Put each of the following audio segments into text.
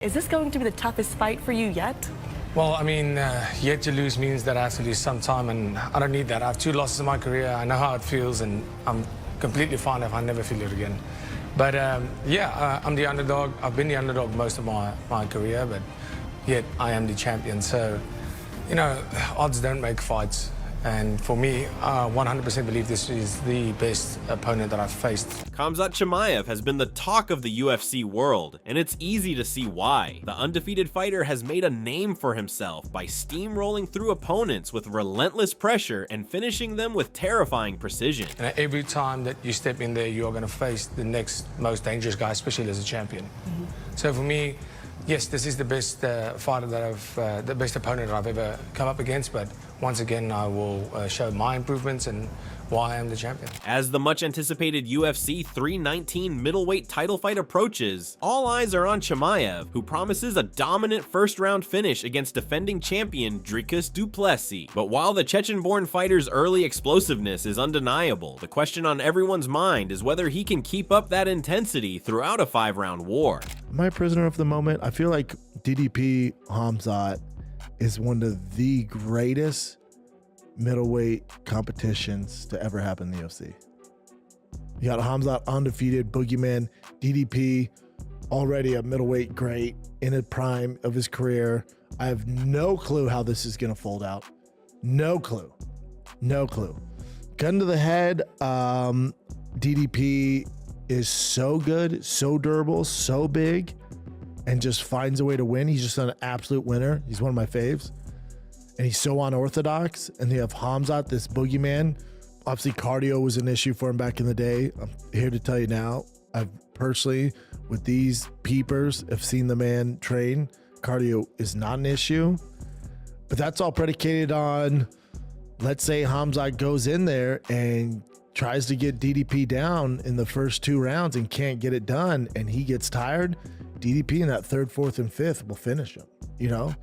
Is this going to be the toughest fight for you yet? Well, I mean, yet to lose means that I have to lose some time, and I don't need that. I have 2 losses in my career. I know how it feels, and I'm completely fine if I never feel it again. But yeah, I'm the underdog. I've been the underdog most of my career, but yet I am the champion. So, you know, odds don't make fights. And for me, I 100% believe this is the best opponent that I've faced. Khamzat Chimaev has been the talk of the UFC world, and it's easy to see why. The undefeated fighter has made a name for himself by steamrolling through opponents with relentless pressure and finishing them with terrifying precision. And every time that you step in there, you are going to face the next most dangerous guy, especially as a champion. So for me, yes, this is the best fighter that the best opponent that I've ever come up against, but once again, I will show my improvements and why I am the champion. As the much anticipated UFC 319 middleweight title fight approaches, all eyes are on Chimaev, who promises a dominant first-round finish against defending champion Dricus du Plessis. But while the Chechen-born fighter's early explosiveness is undeniable, the question on everyone's mind is whether he can keep up that intensity throughout a 5-round war. My prisoner of the moment, I feel like DDP Khamzat is one of the greatest middleweight competitions to ever happen in the UFC. You got Khamzat undefeated, boogeyman, DDP already a middleweight great in the prime of his career. I have no clue how this is going to fold out. No clue. No clue. Gun to the head, DDP is so good, so durable, so big, and just finds a way to win. He's just an absolute winner. He's one of my faves. And he's so unorthodox. And they have Khamzat, this boogeyman. Obviously, cardio was an issue for him back in the day. I'm here to tell you now, I've personally, with these peepers, have seen the man train. Cardio is not an issue. But that's all predicated on, let's say Khamzat goes in there and tries to get DDP down in the first 2 rounds and can't get it done, and he gets tired. DDP in that 3rd, 4th, and 5th will finish him, you know?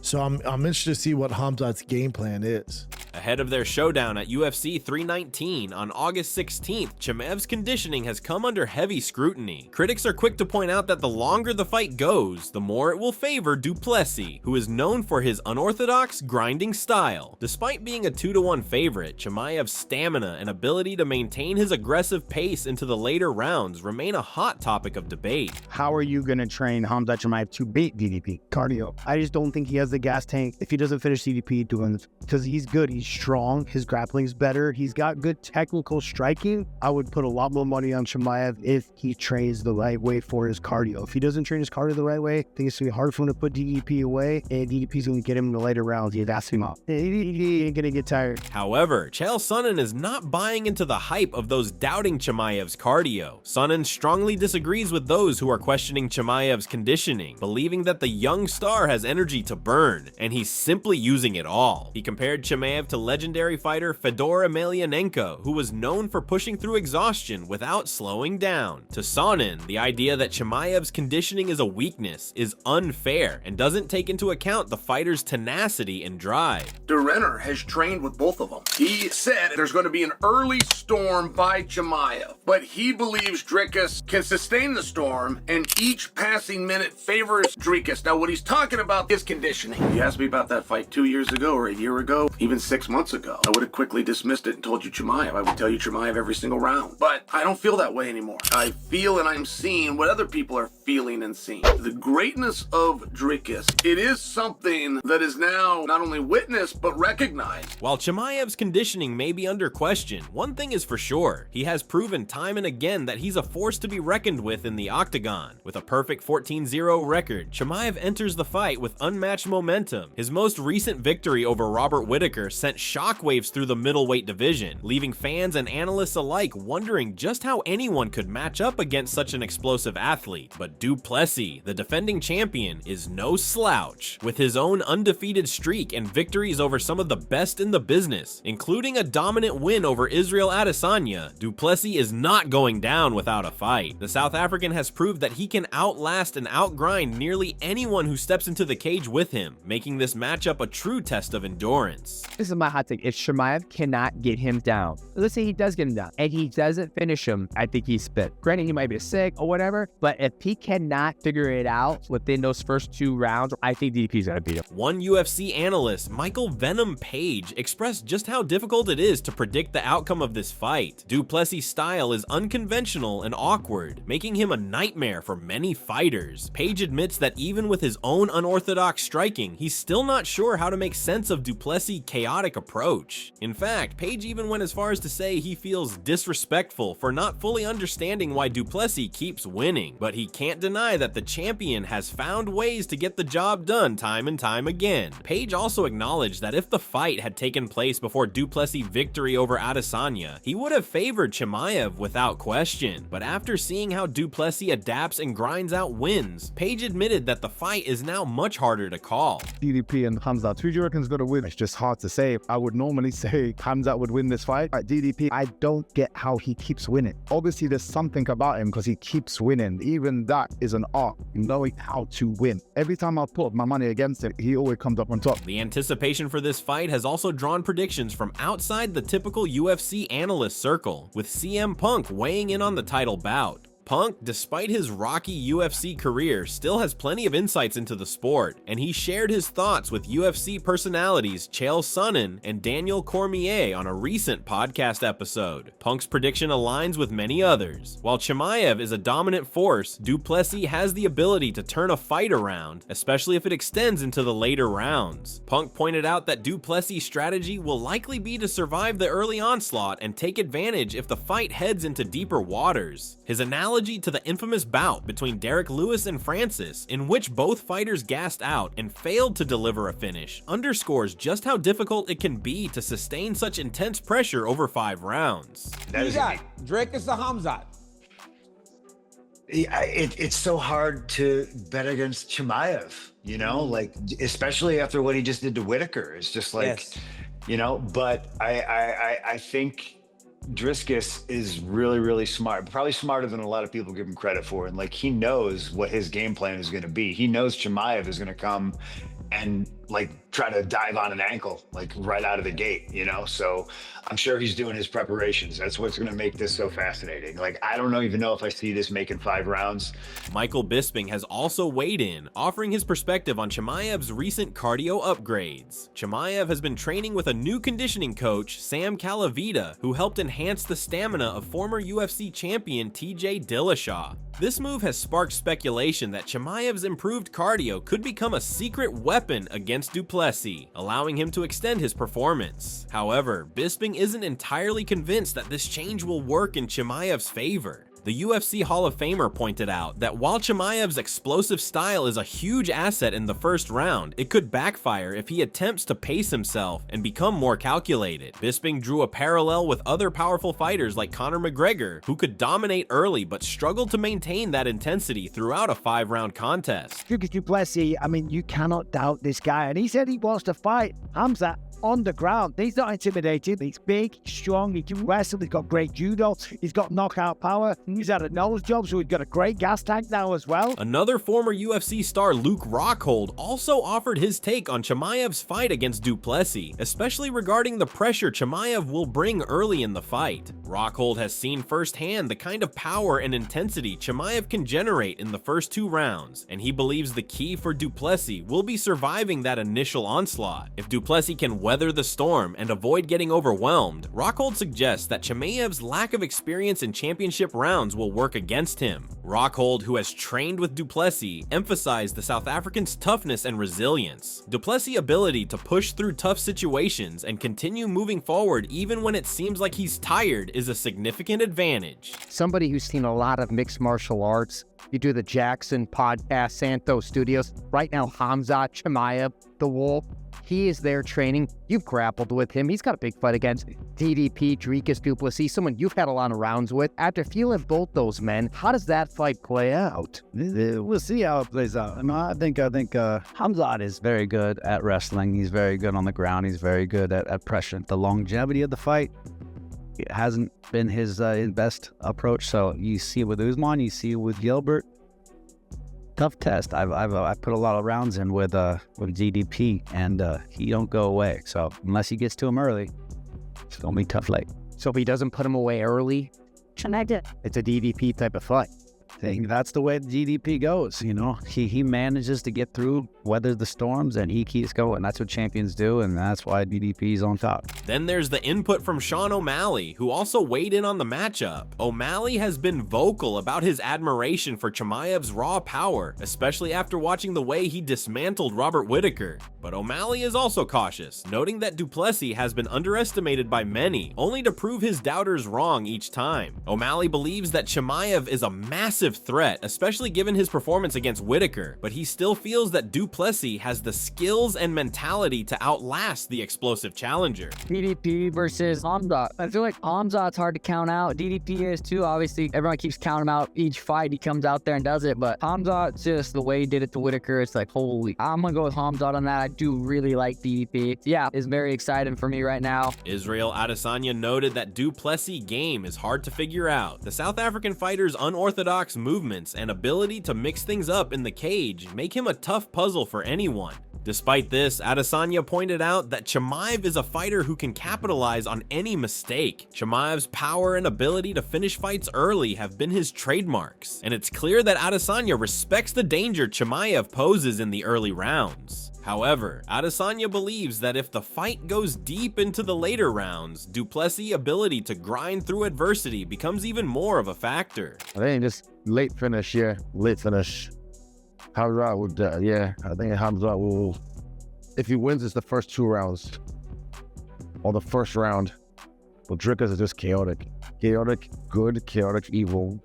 So I'm interested to see what Khamzat's game plan is. Ahead of their showdown at UFC 319 on August 16th, Chimaev's conditioning has come under heavy scrutiny. Critics are quick to point out that the longer the fight goes, the more it will favor du Plessis, who is known for his unorthodox, grinding style. Despite being a 2-to-1 favorite, Chimaev's stamina and ability to maintain his aggressive pace into the later rounds remain a hot topic of debate. How are you going to train Khamzat Chimaev to beat DDP? Cardio. I just don't think he has the gas tank if he doesn't finish DDP doing this, because he's good. He's strong. His grappling's better. He's got good technical striking. I would put a lot more money on Chimaev if he trains the right way for his cardio. If he doesn't train his cardio the right way, I think it's going to be hard for him to put DDP away, and DDP's going to get him in the later rounds. He's asking him up. He ain't going to get tired. However, Chael Sonnen is not buying into the hype of those doubting Chimaev's cardio. Sonnen strongly disagrees with those who are questioning Chimaev's conditioning, believing that the young star has energy to burn, and he's simply using it all. He compared Chimaev to legendary fighter Fedor Emelianenko, who was known for pushing through exhaustion without slowing down. To Sonnen, the idea that Chimaev's conditioning is a weakness is unfair and doesn't take into account the fighter's tenacity and drive. Renner has trained with both of them. He said there's going to be an early storm by Chimaev, but he believes Dricus can sustain the storm, and each passing minute favors Dricus. Now, what he's talking about is conditioning. You asked me about that fight 2 years ago or a year ago, even 6 months ago. I would have quickly dismissed it and told you Chimaev. I would tell you Chimaev every single round. But I don't feel that way anymore. I feel and I'm seeing what other people are feeling and seeing. The greatness of Dricus, it is something that is now not only witnessed, but recognized. While Chimaev's conditioning may be under question, one thing is for sure. He has proven time and again that he's a force to be reckoned with in the octagon. With a perfect 14-0 record, Chimaev enters the fight with unmatched momentum. His most recent victory over Robert Whittaker sent shockwaves through the middleweight division, leaving fans and analysts alike wondering just how anyone could match up against such an explosive athlete. But du Plessis, the defending champion, is no slouch. With his own undefeated streak and victories over some of the best in the business, including a dominant win over Israel Adesanya, du Plessis is not going down without a fight. The South African has proved that he can outlast and outgrind nearly anyone who steps into the cage with him, making this matchup a true test of endurance. It's a my hot take. If Chimaev cannot get him down, let's say he does get him down, and he doesn't finish him, I think he's spit. Granted, he might be sick or whatever, but if he cannot figure it out within those first 2 rounds, I think DDP's gonna beat him. One UFC analyst, Michael Venom Page, expressed just how difficult it is to predict the outcome of this fight. Duplessis' style is unconventional and awkward, making him a nightmare for many fighters. Page admits that even with his own unorthodox striking, he's still not sure how to make sense of Duplessis' chaotic approach. In fact, Page even went as far as to say he feels disrespectful for not fully understanding why Duplessis keeps winning, but he can't deny that the champion has found ways to get the job done time and time again. Page also acknowledged that if the fight had taken place before Duplessis' victory over Adesanya, he would have favored Chimaev without question, but after seeing how Duplessis adapts and grinds out wins, Page admitted that the fight is now much harder to call. DDP and Khamzat, who do you reckon is going to win? It's just hard to say. I would normally say Khamzat would win this fight. At DDP, I don't get how he keeps winning. Obviously, there's something about him because he keeps winning. Even that is an art, knowing how to win. Every time I put my money against him, he always comes up on top. The anticipation for this fight has also drawn predictions from outside the typical UFC analyst circle, with CM Punk weighing in on the title bout. Punk, despite his rocky UFC career, still has plenty of insights into the sport, and he shared his thoughts with UFC personalities Chael Sonnen and Daniel Cormier on a recent podcast episode. Punk's prediction aligns with many others. While Chimaev is a dominant force, Duplessis has the ability to turn a fight around, especially if it extends into the later rounds. Punk pointed out that Duplessis' strategy will likely be to survive the early onslaught and take advantage if the fight heads into deeper waters. His analogy to the infamous bout between Derek Lewis and Francis, in which both fighters gassed out and failed to deliver a finish, underscores just how difficult it can be to sustain such intense pressure over 5 rounds. You got Dricus or Khamzat? It's so hard to bet against Chimaev, you know, like, especially after what he just did to Whitaker. It's just like, you know, but I think Dricus is really, really smart, probably smarter than a lot of people give him credit for. And like, he knows what his game plan is going to be. He knows Chimaev is going to come and like try to dive on an ankle, like right out of the gate, you know? So I'm sure he's doing his preparations. That's what's going to make this so fascinating. Like, I don't even know if I see this making 5 rounds. Michael Bisping has also weighed in, offering his perspective on Chimaev's recent cardio upgrades. Chimaev has been training with a new conditioning coach, Sam Calavita, who helped enhance the stamina of former UFC champion TJ Dillashaw. This move has sparked speculation that Chimaev's improved cardio could become a secret weapon against Duplessis, allowing him to extend his performance. However, Bisping isn't entirely convinced that this change will work in Chimaev's favor. The UFC Hall of Famer pointed out that while Chimaev's explosive style is a huge asset in the first round, it could backfire if he attempts to pace himself and become more calculated. Bisping drew a parallel with other powerful fighters like Conor McGregor, who could dominate early but struggled to maintain that intensity throughout a 5-round contest. Dricus Duplessis, I mean, you cannot doubt this guy, and he said he wants to fight Khamzat on the ground. He's not intimidated. He's big, strong, he can wrestle, he's got great judo, he's got knockout power, he's had a nose job, so he's got a great gas tank now as well. Another former UFC star, Luke Rockhold, also offered his take on Chimaev's fight against Duplessis, especially regarding the pressure Chimaev will bring early in the fight. Rockhold has seen firsthand the kind of power and intensity Chimaev can generate in the first 2 rounds, and he believes the key for Duplessis will be surviving that initial onslaught. If Duplessis can weather the storm and avoid getting overwhelmed, Rockhold suggests that Chimaev's lack of experience in championship rounds will work against him. Rockhold, who has trained with Duplessis, emphasized the South African's toughness and resilience. Duplessis' ability to push through tough situations and continue moving forward even when it seems like he's tired is a significant advantage. Somebody who's seen a lot of mixed martial arts, you do the Jackson podcast, Santos Studios. Right now, Khamzat Chimaev, the Wolf, he is there training. You've grappled with him. He's got a big fight against DDP, Dricus Duplessis, someone you've had a lot of rounds with. After feeling both those men, how does that fight play out? We'll see how it plays out. I think Khamzat is very good at wrestling. He's very good on the ground. He's very good at pressure. The longevity of the fight, it hasn't been his best approach. So you see it with Usman, you see it with Gilbert. tough test. I've put a lot of rounds in with DDP, and he don't go away. So unless he gets to him early, it's gonna be tough late. So if he doesn't put him away early, it's a DDP type of fight. I think that's the way the DDP goes. You know, he manages to get through, weather the storms, and he keeps going. That's what champions do, and that's why DDP's on top. Then there's the input from Sean O'Malley, who also weighed in on the matchup. O'Malley has been vocal about his admiration for Chimaev's raw power, especially after watching the way he dismantled Robert Whittaker. But O'Malley is also cautious, noting that Du Plessis has been underestimated by many, only to prove his doubters wrong each time. O'Malley believes that Chimaev is a massive threat, especially given his performance against Whittaker, but he still feels that Du Plessis has the skills and mentality to outlast the explosive challenger. DDP versus Khamzat. I feel like Khamzat's hard to count out. DDP is too. Obviously, everyone keeps counting him out each fight. He comes out there and does it, but Khamzat, just the way he did it to Whittaker, it's like, holy. I'm gonna go with Khamzat on that. I do really like DDP. Yeah, it's very exciting for me right now. Israel Adesanya noted that Du Plessis' game is hard to figure out. The South African fighter's unorthodox movements and ability to mix things up in the cage make him a tough puzzle for anyone. Despite this, Adesanya pointed out that Chimaev is a fighter who can capitalize on any mistake. Chimaev's power and ability to finish fights early have been his trademarks, and it's clear that Adesanya respects the danger Chimaev poses in the early rounds. However, Adesanya believes that if the fight goes deep into the later rounds, Du Plessis' ability to grind through adversity becomes even more of a factor. I think just late finish, late finish. Khamzat would, I think Khamzat will, if he wins, it's the first 2 rounds, or the first round. But Dricus is just chaotic. Chaotic good, chaotic evil.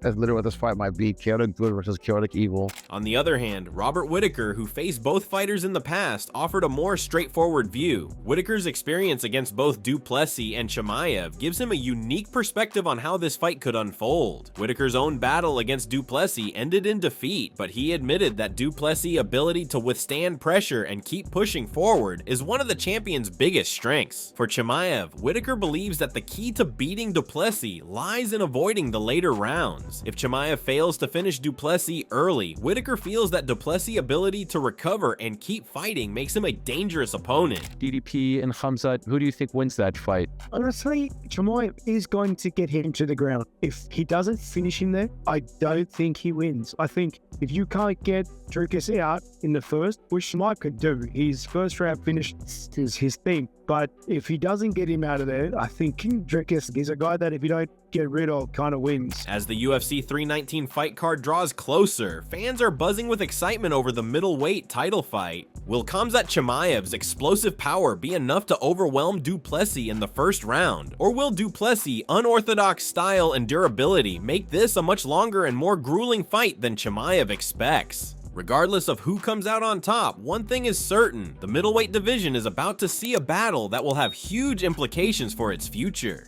That's literally what this fight might be, chaotic good versus chaotic evil. On the other hand, Robert Whittaker, who faced both fighters in the past, offered a more straightforward view. Whittaker's experience against both Du Plessis and Chimaev gives him a unique perspective on how this fight could unfold. Whittaker's own battle against Du Plessis ended in defeat, but he admitted that Du Plessis' ability to withstand pressure and keep pushing forward is one of the champion's biggest strengths. For Chimaev, Whittaker believes that the key to beating Du Plessis lies in avoiding the later rounds. If Chimaev fails to finish Du Plessis early, Whittaker feels that Du Plessis' ability to recover and keep fighting makes him a dangerous opponent. DDP and Khamzat, who do you think wins that fight? Honestly, Chimaev is going to get him to the ground. If he doesn't finish him there, I don't think he wins. I think if you can't get Dricus out in the first, which Chimaev could do, his first round finish is his thing. But if he doesn't get him out of there, I think Dricus is a guy that if you don't get rid of, kind of wins. As the UFC 319 fight card draws closer, fans are buzzing with excitement over the middleweight title fight. Will Khamzat Chimaev's explosive power be enough to overwhelm Du Plessis in the first round? Or will Du Plessis' unorthodox style and durability make this a much longer and more grueling fight than Chimaev expects? Regardless of who comes out on top, one thing is certain: the middleweight division is about to see a battle that will have huge implications for its future.